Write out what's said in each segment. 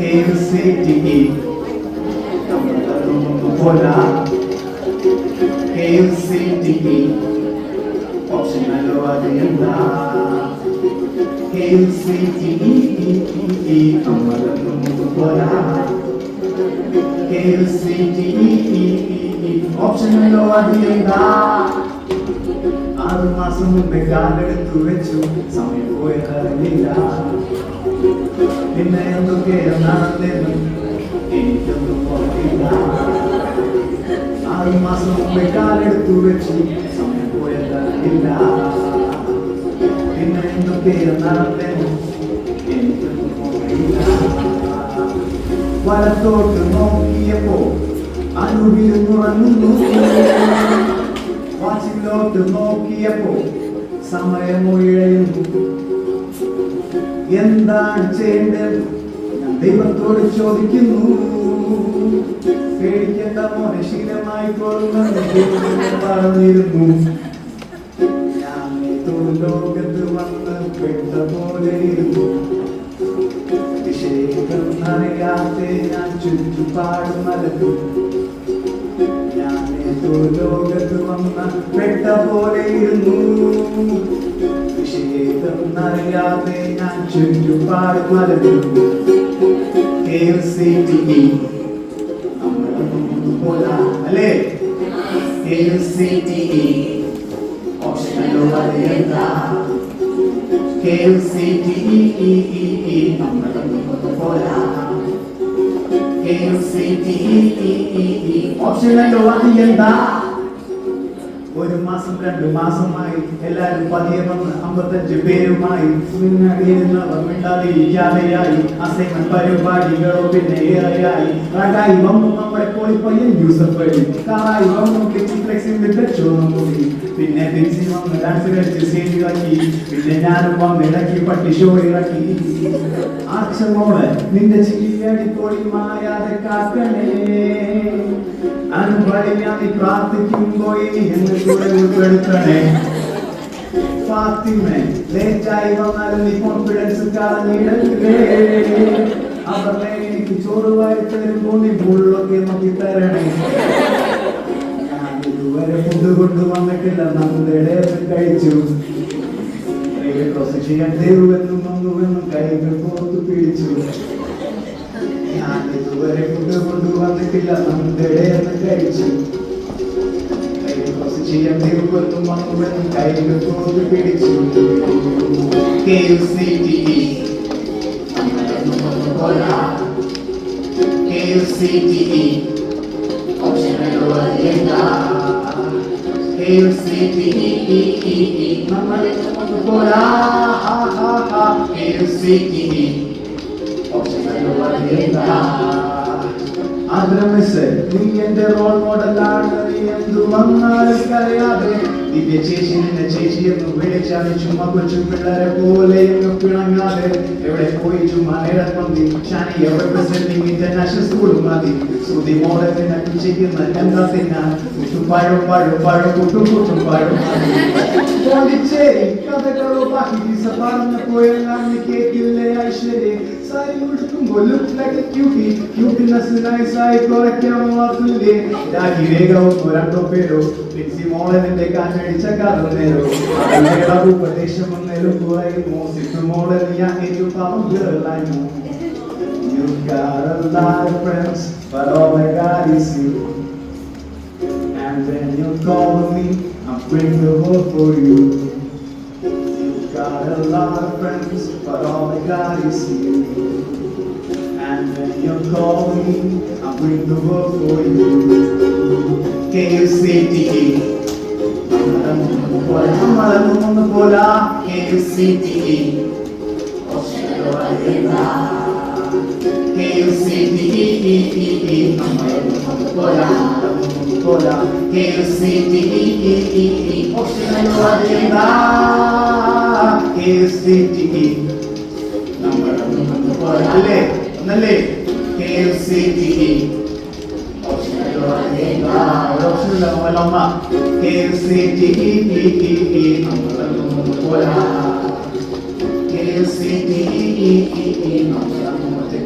KFCTE പോരാ KFCTE ഓപ്ഷനല്ലോ അത് എന്താ KFCTE പോരാ KFCTE ഓപ്ഷനല്ലോ അത് എന്താ 6 മാസം മുമ്പേ കാലെടുത്തു വെച്ചു സമയം പോയതറിയില്ല പിന്നെ എന്തൊക്കെയോ നടന്നെന്നും എനിക്കൊന്നും ഓർമ്മയില്ല 6 മാസം മുമ്പേ കാലെടുത്തു വെച്ചു സമയം പോയതറിയില്ല പിന്നെ എന്തൊക്കെയോ നടന്നെന്നും എനിക്കൊന്നും ഓർമ്മയില്ല വലത്തോട്ട് നോക്കിയപ്പോ അനുവിരുന്നുറങ്ങുന്നു വാച്ചിലോട്ട് നോക്കിയപ്പോ സമയമൊഴിയുന്നു എന്താണ് ചെയ്യേണ്ടത് ഞാൻ ദൈവത്തോട് ചോദിക്കുന്നു പേടിക്കേണ്ട മോനെ ശീലമായി പറഞ്ഞിരുന്നു ഞാൻ ലോകത്ത് വന്ന് പെട്ട പോലെ ഇരുന്നു വിഷയം അറിയാതെ ഞാൻ ചുറ്റുപാടും നടന്നു ലോകത്ത് വന്ന പെട്ട പോലെ ഇരുന്നു വിഷയം അറിയാതെ ഞാൻ ചുറ്റുപാട് മലരുന്നു KFCTE പോലാ അല്ലേ KFCTE ഓപ്ഷനല്ലോ അത് എന്താ KFCTE പോലാ KFCTE ഓപ്ഷനല്ലോ അത് എന്താ 1 മാസം 2 മാസമായി എല്ലാരും പതിയെ വന്ന് 55 പേരുമായി മിണ്ടാതിരിക്കാതെയായി അസൈൻമെന്റ് പരിപാടികളോ പിന്നെ ഏറെയായി റാഗായി വന്നു നമ്മുടെ പോളിപ്പയ്യൻ യൂസഫ് അലി കാറായി വന്നു ഫ്ലെക്സിംഗ് കൂടി പിന്നെ ബിൻസി വന്ന് ഡാൻസ് കളിച്ച് സ്റ്റേജ് ഇറക്കി പിന്നെ ഞാനും വന്ന് ഇടയ്ക്ക് പട്ടി ഷോ ഇറക്കി ആക്ഷമോള് നിന്റെ ചിരിയടി പൊളി മായാതെ കാക്കണേ അനുഭവിയാതെ പ്രാർത്ഥിക്കുമ്പോൾ ഇനി എന്ന് കൂടെ ഉൾപ്പെടുത്തണേ ഫാത്തിമേ ലേറ്റായി വന്നാലും നീ കോൺഫിഡൻസ് കളഞ്ഞിടല്ലേ അവരുടെ എനിക്ക് ചോറ് വാരി തരുമ്പോൾ നീ മുള്ളൊക്കെ നോക്കി തരണേ ഞാൻ ഇതുവരെ ഫുഡ് കൊണ്ടുവന്നിട്ടില്ല നമ്മുടെ കഴിച്ചു ചെയ്യാൻ തരുമെന്നും വന്നുവെന്നും കൈകൾ പുറത്തു പിടിച്ചു ഞാൻ ഇതുവരെ ഫുഡ് കൊണ്ടുവന്നിട്ടില്ല നമ്മുടെ കഴിച്ചു ചെയ്യാൻ തരുമെന്നും വന്നുവെന്നും കൈകൾ പുറത്തു പിടിച്ചു KFCTE KFCTE ഓപ്ഷനല്ലോ എന്താ KFCTE നമ്മൾ പോരാ KFCTE ഓപ്ഷനല്ലോ എന്താ ആദ്രമിസ് നീ എന്റെ റോൾ മോഡലാണ് നീ എന്തു വന്നാലും കരയാതെ ദിവ്യ ചേച്ചി നിന്നെ ചേച്ചി എന്ന് വിളിച്ചാൽ ചുമ്മാ കൊച്ചു പിള്ളേരെ പോലെ എങ്ങും പിണങ്ങാതെ എവിടെ പോയി ചുമ്മാ നേടപ്പന്തി ഷാനി റെപ്രസെന്റിംഗ് ഇന്റർനാഷണൽ സ്കൂൾ മതി ശ്രുതി മോളെ നിന്നെ ചെയ്യുന്ന എന്താ തിന്നാൻ പഴം പഴം പഴം കൂട്ടും കൂട്ടും പഴം പോണ്ടിച്ചേരി കഥകളോ ബാക്കി ദിസ പറഞ്ഞപ്പോഴെല്ലാം നീ കേട്ടില്ലേ ഐശ്വര്യ സാരി ഉടുക്കുമ്പോൾ look like a cutie cuteness നൈസായി കുറയ്ക്കാൻ മാറില്ലേ രാഗിരേഖവും രണ്ടോ പേരോ ലിൻസി മോളെ നിന്റെ കാറ്റടിച്ച കഥനേരോ ഉപദേശം വന്നേലും കുറയുമോ സിറ്റു മോളെ നീ ഏറ്റവും പാവം ഗേളായിരുന്നു You've got a lot of friends, but all I got is you. And when you call me, I'll bring the world for you. You've got a lot of friends, but all I got is you. And when you call me, I'll bring the world for you. KFCTE KFCTE KFCTE KFCTE നല്ലേ KFCTE KFCTE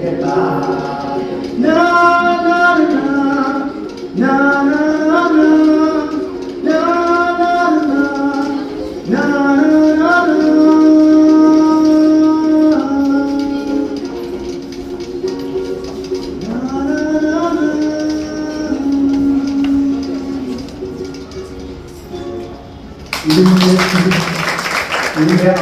കേട്ടാ നാ നാ നാ നാ നാ നാ ഇതിന്റെ